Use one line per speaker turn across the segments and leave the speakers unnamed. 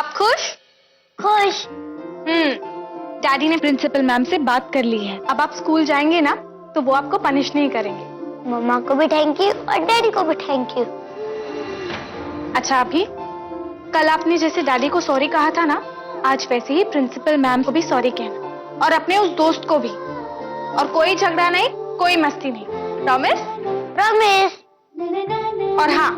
आप खुश?
खुश।
डैडी ने प्रिंसिपल मैम से बात कर ली है। अब आप स्कूल जाएंगे ना तो वो आपको पनिश नहीं करेंगे।
मम्मा को भी थैंक यू और डैडी को भी थैंक यू।
अच्छा अभी, कल आपने जैसे डैडी को सॉरी कहा था ना, आज वैसे ही प्रिंसिपल मैम को भी सॉरी कहना, और अपने उस दोस्त को भी। और कोई झगड़ा नहीं, कोई मस्ती नहीं। प्रॉमिस?
प्रॉमिस।
और हाँ,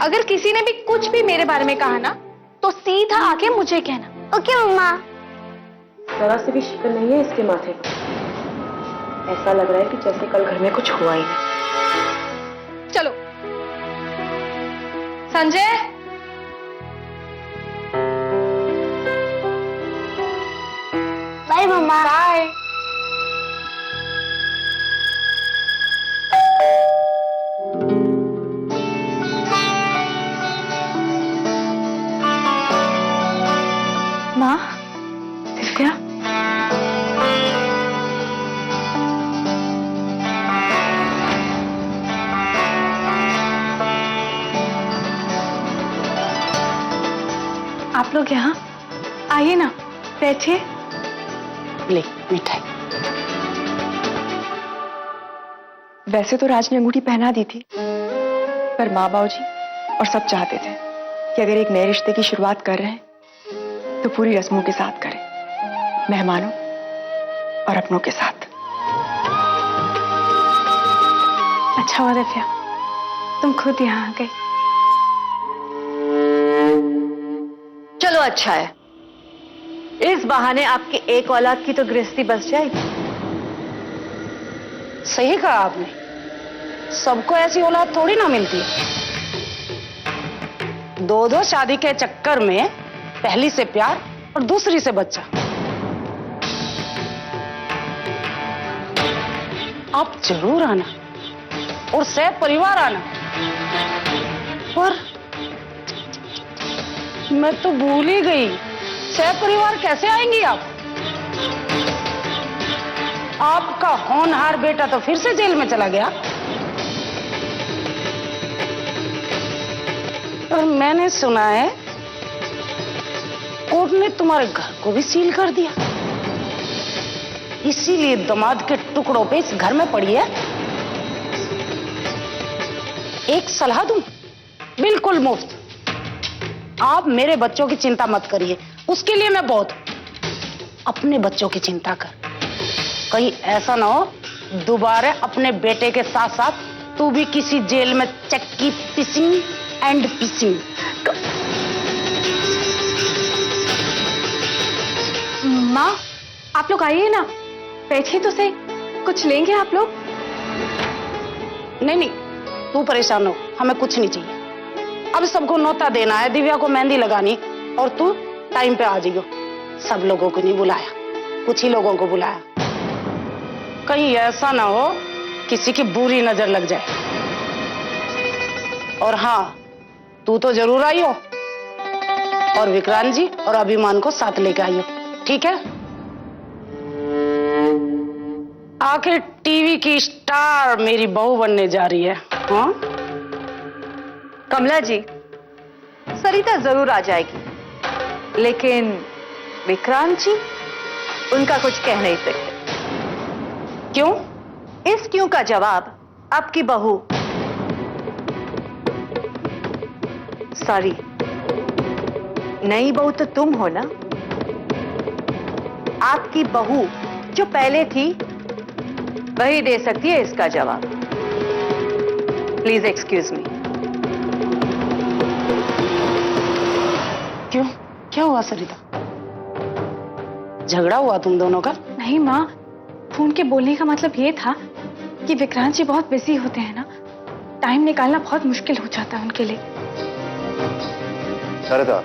अगर किसी ने भी कुछ भी मेरे बारे में कहा ना तो सीधा आके मुझे कहना।
ओके मम्मा।
जरा से भी शिकन नहीं है इसके माथे पर। ऐसा लग रहा है कि जैसे कल घर में कुछ हुआ ही नहीं।
चलो संजय।
बाय मम्मा।
बाय। माँ, दिव्या, आप लोग यहाँ आइए ना, बैठिए।
ले मिठाई। वैसे तो राज ने अंगूठी पहना दी थी, पर माँ बाबूजी और सब चाहते थे कि अगर एक नए रिश्ते की शुरुआत कर रहे हैं तो पूरी रस्मों के साथ करें, मेहमानों और अपनों के साथ।
अच्छा हुआ दिव्या, तुम खुद यहाँ आ गई।
चलो अच्छा है, इस बहाने आपकी एक औलाद की तो गृहस्थी बस जाएगी।
सही कहा आपने, सबको ऐसी औलाद थोड़ी ना मिलती। दो शादी के चक्कर में पहली से प्यार और दूसरी से बच्चा। आप जरूर आना और सह परिवार आना। पर मैं तो भूल ही गई, सह परिवार कैसे आएंगी आप? आपका होनहार बेटा तो फिर से जेल में चला गया और मैंने सुना है कोर्ट ने तुम्हारे घर को भी सील कर दिया। इसीलिए दामाद के टुकड़ों पे इस घर में पड़ी है। एक सलाह दूं, बिल्कुल मुफ्त। आप मेरे बच्चों की चिंता मत करिए, उसके लिए मैं बहुत अपने बच्चों की चिंता कर। कहीं ऐसा ना हो दोबारा अपने बेटे के साथ साथ तू भी किसी जेल में चक्की पिसिंग एंड पिसिंग।
माँ, आप लोग आइए ना, बैठिए तो सही। कुछ लेंगे आप लोग?
नहीं नहीं, तू परेशान हो, हमें कुछ नहीं चाहिए। अब सबको न्योता देना है, दिव्या को मेहंदी लगानी, और तू टाइम पे आ जाइयो। सब लोगों को नहीं बुलाया, कुछ ही लोगों को बुलाया। कहीं ऐसा ना हो किसी की बुरी नजर लग जाए। और हाँ, तू तो जरूर आई हो, और विक्रांत जी और अभिमान को साथ लेके आई हो, ठीक है? आखिर टीवी की स्टार मेरी बहू बनने जा रही है। हाँ
कमला जी, सरिता जरूर आ जाएगी, लेकिन विक्रांत जी, उनका कुछ कह नहीं सकते।
क्यों?
इस क्यों का जवाब आपकी बहू, सॉरी, नई बहू तो तुम हो ना, आपकी बहू जो पहले थी वही दे सकती है इसका जवाब। Please excuse me.
क्यों, क्या हुआ सरिता? झगड़ा हुआ तुम दोनों का?
नहीं माँ, फोन के बोलने का मतलब ये था कि विक्रांत जी बहुत बिजी होते हैं ना, टाइम निकालना बहुत मुश्किल हो जाता है उनके लिए।
सरिता,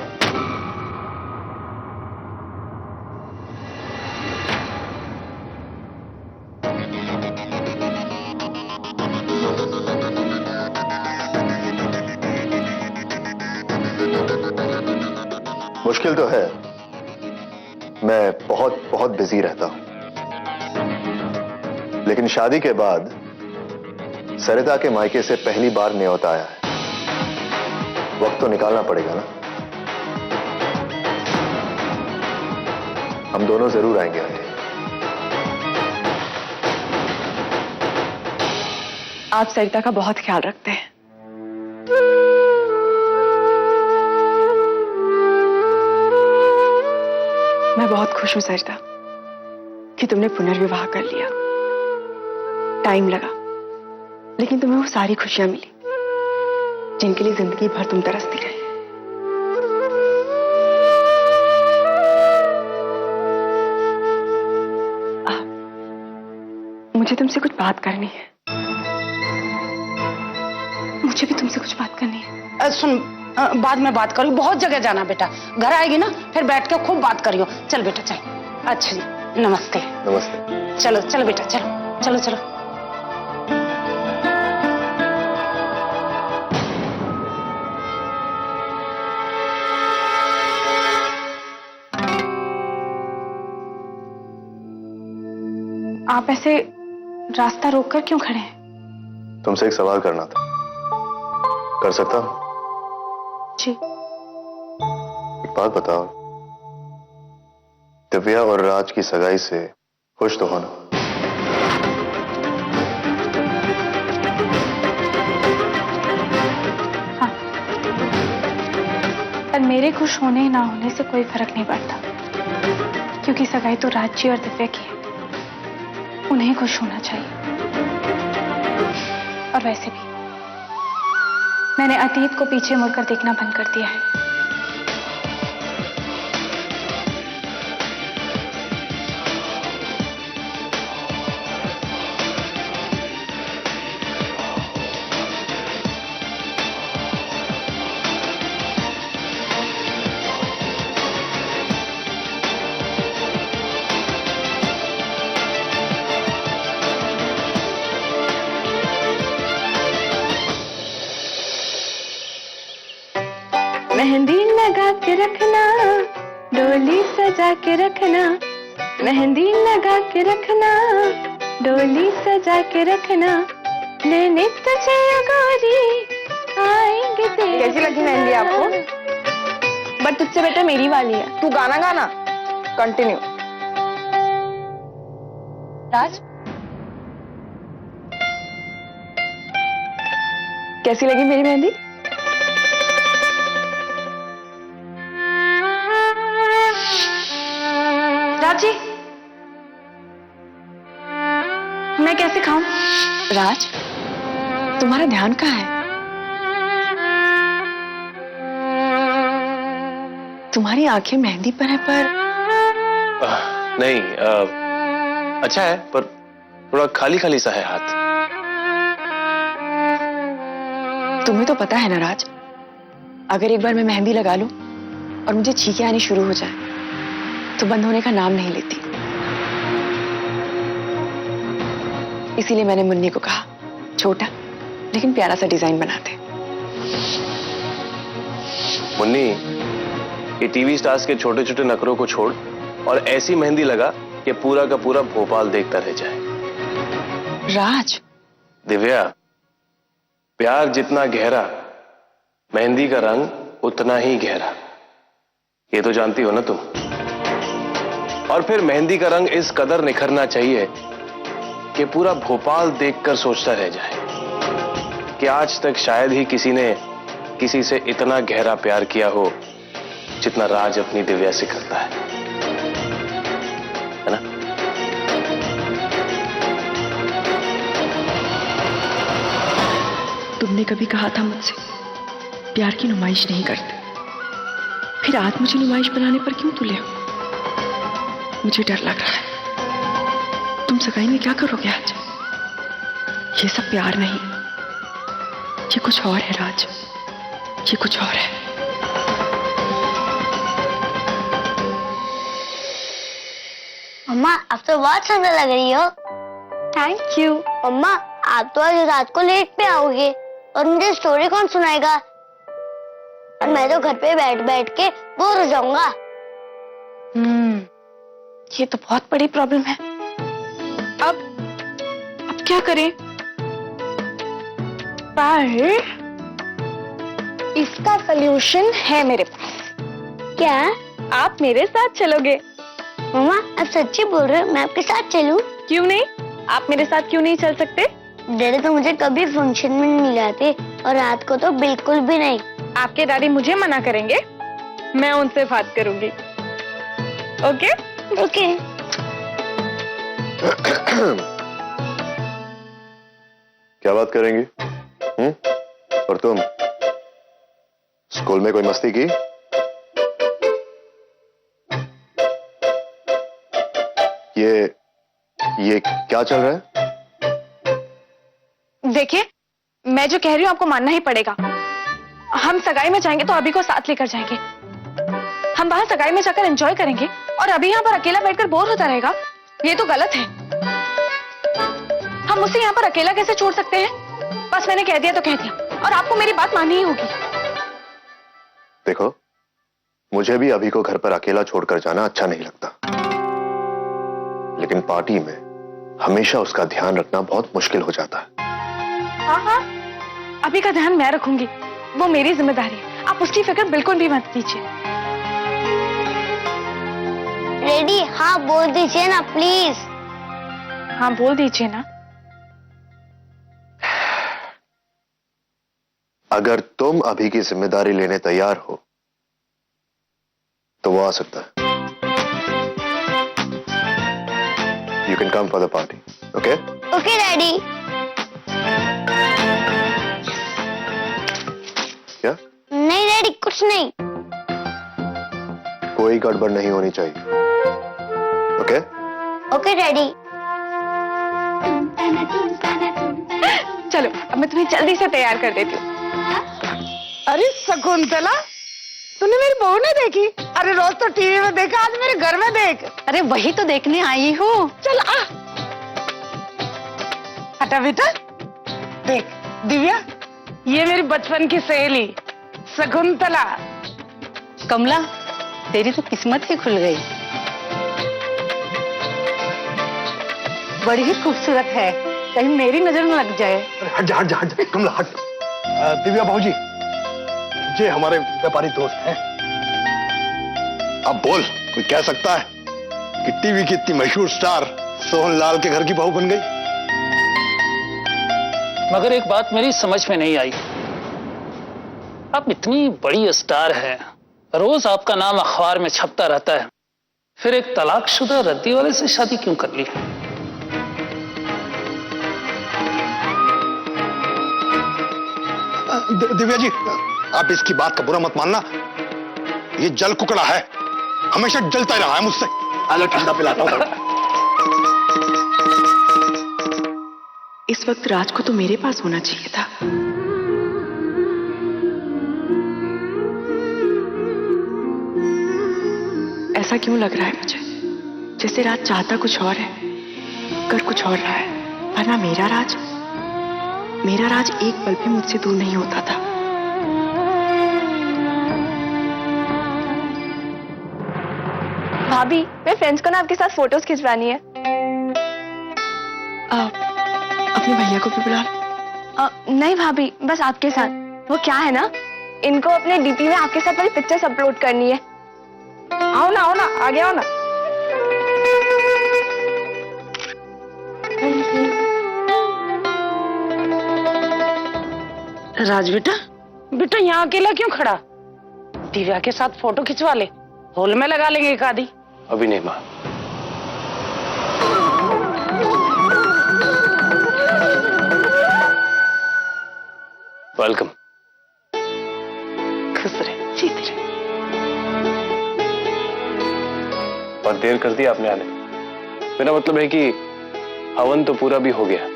मुश्किल तो है, मैं बहुत बहुत बिजी रहता हूं, लेकिन शादी के बाद सरिता के मायके से पहली बार न्योता आया है। वक्त तो निकालना पड़ेगा ना। हम दोनों जरूर आएंगे आंटी।
आप सरिता का बहुत ख्याल रखते हैं। मैं बहुत खुश हूं सरिता कि तुमने पुनर्विवाह कर लिया। टाइम लगा, लेकिन तुम्हें वो सारी खुशियां मिली जिनके लिए जिंदगी भर तुम तरसती रहे। मुझे तुमसे कुछ बात करनी है।
मुझे भी तुमसे कुछ बात करनी है।
सुन, बाद में बात करियो, बहुत जगह जाना बेटा। घर आएगी ना फिर बैठ के खूब बात करियो। चल बेटा चल। अच्छा जी, नमस्ते।
नमस्ते।
चलो चलो बेटा, चलो चलो चलो।
आप ऐसे रास्ता रोककर क्यों खड़े हैं?
तुमसे एक सवाल करना था, कर सकता हूं?
जी।
एक बात बताओ, दिव्या और राज की सगाई से खुश तो हो ना?
हाँ, पर मेरे खुश होने ना होने से कोई फर्क नहीं पड़ता, क्योंकि सगाई तो राज जी और दिव्या की है। उन्हें खुश होना चाहिए। और वैसे भी मैंने अतीत को पीछे मुड़कर देखना बंद कर दिया है।
मेहंदी लगा के रखना, डोली सजा के रखना, मेहंदी लगा के रखना, डोली सजा के रखना, लेने तुझे गोरी आएंगे तेरे। कैसी लगी मेहंदी आपको? बट तुझसे बेटा मेरी वाली है। तू गाना गाना, कंटिन्यू। राज, कैसी लगी मेरी मेहंदी?
राज जी, मैं कैसे खाऊं?
राज, तुम्हारा ध्यान कहाँ है? तुम्हारी आंखें मेहंदी पर है, पर
नहीं, अच्छा है, पर थोड़ा खाली खाली सा है हाथ।
तुम्हें तो पता है ना राज, अगर एक बार मैं मेहंदी लगा लूं और मुझे छींकें आनी शुरू हो जाए तो बंद होने का नाम नहीं लेती। इसीलिए मैंने मुन्नी को कहा, छोटा लेकिन प्यारा सा डिजाइन बनाते।
मुन्नी, ये टीवी स्टार्स के छोटे छोटे नखरों को छोड़ और ऐसी मेहंदी लगा कि पूरा का पूरा भोपाल देखता रह जाए।
राज,
दिव्या, प्यार जितना गहरा, मेहंदी का रंग उतना ही गहरा, ये तो जानती हो ना तुम। और फिर मेहंदी का रंग इस कदर निखरना चाहिए कि पूरा भोपाल देखकर सोचता रह जाए कि आज तक शायद ही किसी ने किसी से इतना गहरा प्यार किया हो जितना राज अपनी दिव्या से करता है ना?
तुमने कभी कहा था मुझसे प्यार की नुमाइश नहीं करते, फिर आज मुझे नुमाइश बनाने पर क्यों तुले हो? मुझे डर लग रहा है, तुम सगाई में क्या करोगे आज? ये सब प्यार नहीं, ये कुछ और है राज, ये कुछ और है।
मम्मा, आप तो बहुत सुंदर लग रही हो।
Thank you.
मम्मा, आप तो आज रात को लेट पे आओगे और मुझे स्टोरी कौन सुनाएगा? और मैं तो घर पे बैठ बैठ के बोर हो जाऊंगा।
ये तो बहुत बड़ी प्रॉब्लम है। अब क्या करें? पर इसका सलूशन है मेरे पास।
क्या?
आप मेरे साथ चलोगे?
मम्मा आप सच्ची बोल रहे हो? मैं आपके साथ चलूं?
क्यों नहीं? आप मेरे साथ क्यों नहीं चल सकते?
डैडी तो मुझे कभी फंक्शन में नहीं लाते और रात को तो बिल्कुल भी नहीं।
आपके डैडी मुझे मना करेंगे, मैं उनसे बात करूंगी। ओके?
ओके।
क्या बात करेंगी? और तुम स्कूल में कोई मस्ती की? ये क्या चल रहा है?
देखिए, मैं जो कह रही हूँ आपको मानना ही पड़ेगा। हम सगाई में जाएंगे तो अभी को साथ लेकर जाएंगे। हम वहां सगाई में जाकर एंजॉय करेंगे और अभी यहाँ पर अकेला बैठकर बोर होता रहेगा। ये तो गलत है। हम उसे यहाँ पर अकेला कैसे छोड़ सकते हैं? बस मैंने कह दिया तो कह दिया और आपको मेरी बात माननी ही होगी।
देखो, मुझे भी अभी को घर पर अकेला छोड़कर जाना अच्छा नहीं लगता, लेकिन पार्टी में हमेशा उसका ध्यान रखना बहुत मुश्किल हो जाता है।
हाँ, अभी का ध्यान मैं रखूंगी, वो मेरी जिम्मेदारी है। आप उसकी फिक्र बिल्कुल भी मत कीजिए।
रेडी? हाँ बोल दीजिए ना प्लीज।
हाँ बोल दीजिए ना।
अगर तुम अभी की जिम्मेदारी लेने तैयार हो तो वो आ सकता है। You can come for the party. Okay?
Okay daddy.
क्या?
नहीं डैडी, कुछ नहीं।
कोई गड़बड़ नहीं होनी चाहिए। ओके?
Okay daddy.
चलो, अब मैं तुम्हें जल्दी से तैयार कर देती हूँ।
अरे शकुंतला, तूने मेरी बहू नहीं देखी? अरे रोज तो टीवी में देखा, आज मेरे घर में देख।
अरे वही तो देखने आई हूँ।
चल आ। हटा बेटा। देख दिव्या, ये मेरी बचपन की सहेली शकुंतला।
कमला, तेरी तो किस्मत ही खुल गई। बड़ी ही खूबसूरत है, कहीं मेरी नजर न लग जाए।
हट जा, हट जा, हट जा, कमला हट। दिव्या भाऊजी, ये हमारे व्यापारी दोस्त हैं। अब बोल, कोई कह सकता है कि टीवी की इतनी मशहूर स्टार सोहनलाल के घर की बहू बन गई?
मगर एक बात मेरी समझ में नहीं आई। आप इतनी बड़ी स्टार हैं, रोज आपका नाम अखबार में छपता रहता है, फिर एक तलाकशुदा रद्दी वाले से शादी क्यों कर ली?
दिव्या जी, आप इसकी बात का बुरा मत मानना। ये जल कुकड़ा है, हमेशा जलता ही रहा है मुझसे। आलो ठंडा पिलाता हूं।
इस वक्त राज को तो मेरे पास होना चाहिए था। ऐसा क्यों लग रहा है मुझे जैसे राज चाहता कुछ और है, कर कुछ और रहा है। वरना मेरा राज एक पल भी मुझसे दूर नहीं होता था।
भाभी, मैं फ्रेंड्स को ना आपके साथ फोटोज खिंचवानी है।
अपने भैया को भी बुला लो।
नहीं भाभी, बस आपके साथ। वो क्या है ना, इनको अपने डीपी में आपके साथ वाली पिक्चर्स अपलोड करनी है। आओ ना, आगे आओ ना।
राज बेटा यहाँ अकेला क्यों खड़ा? दिव्या के साथ फोटो खिंचवा ले, हॉल में लगा लेंगे एक आधी।
अभी नहीं मां। वेलकम।
खुश रहे, जीत रहे।
और देर कर दी आपने आने। मेरा मतलब है कि हवन तो पूरा भी हो गया,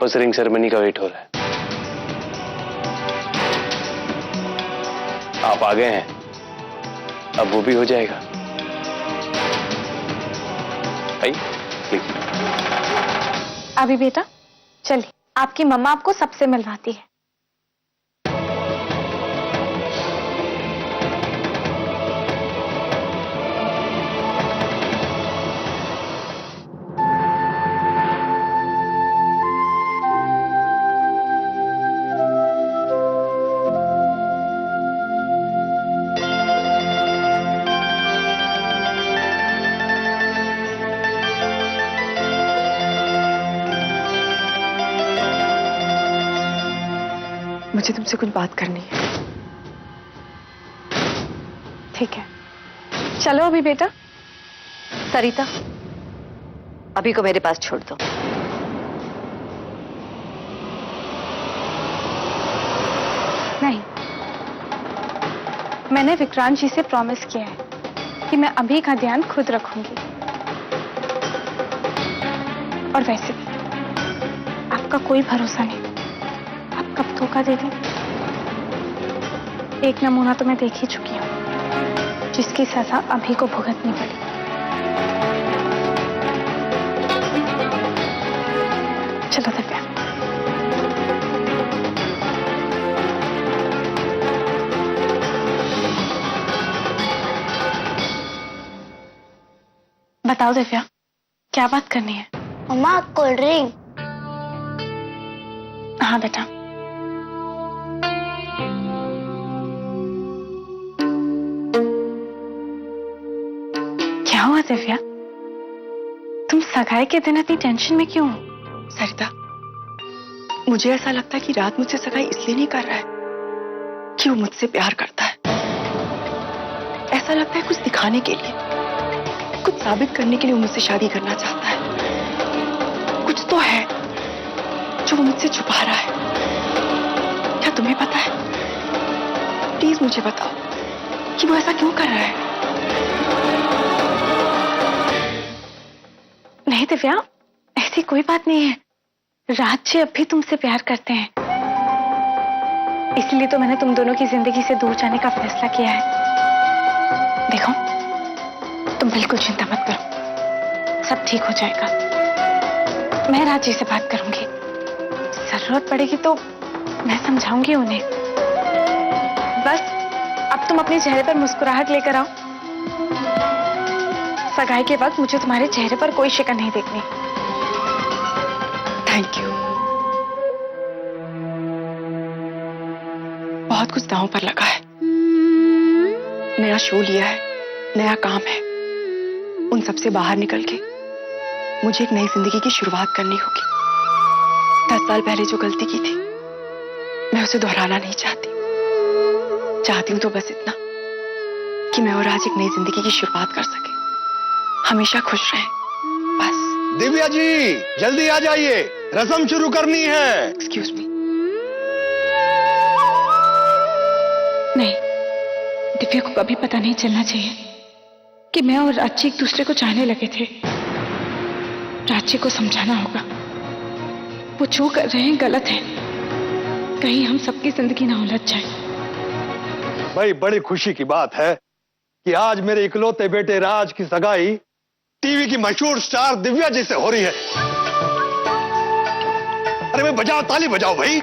बस रिंग सेरेमनी का वेट हो रहा है। आप आ गए हैं, अब वो भी हो जाएगा। आई प्लीज।
अभी बेटा चलिए, आपकी मम्मा आपको सबसे मिलवाती है।
मुझे तुमसे कुछ बात करनी है।
ठीक है, चलो अभी बेटा।
सरिता, अभी को मेरे पास छोड़ दो।
नहीं, मैंने विक्रांत जी से प्रॉमिस किया है कि मैं अभी का ध्यान खुद रखूंगी। और वैसे भी आपका कोई भरोसा नहीं, आप कब धोखा दे दें। एक नमूना तो मैं देख ही चुकी हूं, जिसकी सजा अभी को भुगतनी पड़ी। चलो दिव्या। बताओ दिव्या, क्या बात करनी है?
मम्मा कोल्ड ड्रिंक।
हाँ बेटा। क्या हुआ दिव्या, तुम सगाई के दिन इतनी टेंशन में क्यों हो?
सरिता, मुझे ऐसा लगता है कि रात मुझसे सगाई इसलिए नहीं कर रहा है कि वो मुझसे प्यार करता है। ऐसा लगता है कुछ दिखाने के लिए, कुछ साबित करने के लिए वो मुझसे शादी करना चाहता है। कुछ तो है जो वो मुझसे छुपा रहा है। क्या तुम्हें पता है? प्लीज मुझे बताओ कि वो ऐसा क्यों कर रहा है।
नहीं दिव्या, ऐसी कोई बात नहीं है। राज जी अब भी तुमसे प्यार करते हैं, इसलिए तो मैंने तुम दोनों की जिंदगी से दूर जाने का फैसला किया है। देखो, तुम बिल्कुल चिंता मत करो, सब ठीक हो जाएगा। मैं राज जी से बात करूंगी, जरूरत पड़ेगी तो मैं समझाऊंगी उन्हें। बस अब तुम अपने चेहरे पर मुस्कुराहट लेकर आओ। सगाई के वक्त मुझे तुम्हारे चेहरे पर कोई शिकन नहीं देखनी।
Thank you. बहुत कुछ दांव पर लगा है। नया शो लिया है, नया काम है। उन सब से बाहर निकल के मुझे एक नई जिंदगी की शुरुआत करनी होगी। 10 साल पहले जो गलती की थी, मैं उसे दोहराना नहीं चाहती। चाहती हूं तो बस इतना कि मैं और आज एक नई जिंदगी की शुरुआत कर सके, हमेशा खुश रहें, बस।
दिव्या जी, जल्दी आ जाइए, रस्म शुरू करनी है।
Excuse me.
नहीं, दिव्या को कभी पता नहीं चलना चाहिए कि मैं और राज जी एक दूसरे को चाहने लगे थे। राज जी को समझाना होगा, वो जो कर रहे हैं गलत है। कहीं हम सबकी जिंदगी ना उलझ जाए।
भाई, बड़ी खुशी की बात है कि आज मेरे इकलौते बेटे राज की सगाई टीवी की मशहूर स्टार दिव्या जी से हो रही है। अरे भाई, बजाओ, ताली बजाओ भाई।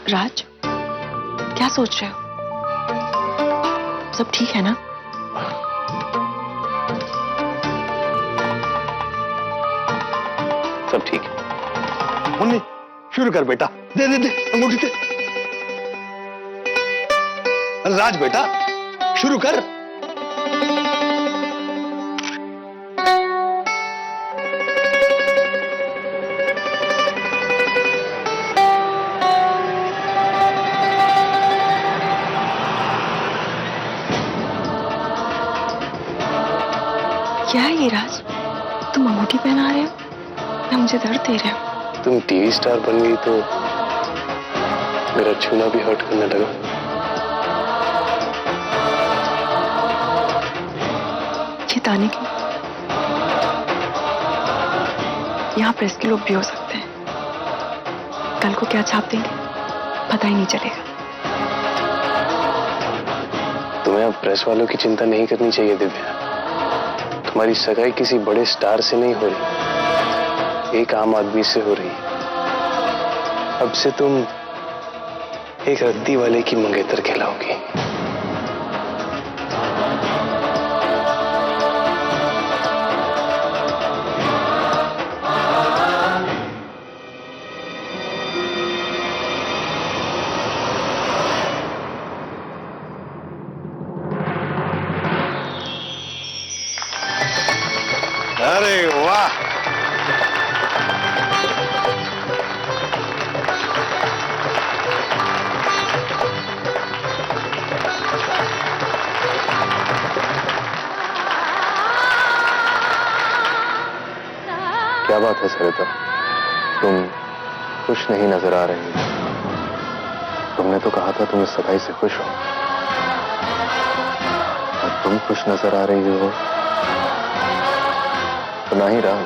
राज, क्या सोच रहे हो? सब ठीक है ना?
सब ठीक है।
मुन्नी, शुरू कर बेटा। दे दे दे अंगूठी दे। राज बेटा, शुरू कर।
क्या है ये राज? तुम अंगूठी पहना रहे हो या मुझे दर्द दे रहे हो?
तुम टीवी स्टार बन गई तो मेरा छूना भी हर्ट करने लगा।
ये ताने की यहाँ प्रेस के लोग भी हो सकते हैं। कल को क्या छाप देंगे पता ही नहीं चलेगा।
तुम्हें अब प्रेस वालों की चिंता नहीं करनी चाहिए दिव्या। तुम्हारी सगाई किसी बड़े स्टार से नहीं हो रही, एक आम आदमी से हो रही है। अब से तुम एक रद्दी वाले की मंगेतर कहलाओगी।
अरे वाह,
क्या बात है सरिता, तुम खुश नहीं नजर आ रही। तुमने तो कहा था तुम इस सगाई से खुश हो, और तुम खुश नजर आ रही हो तो ना ही राम।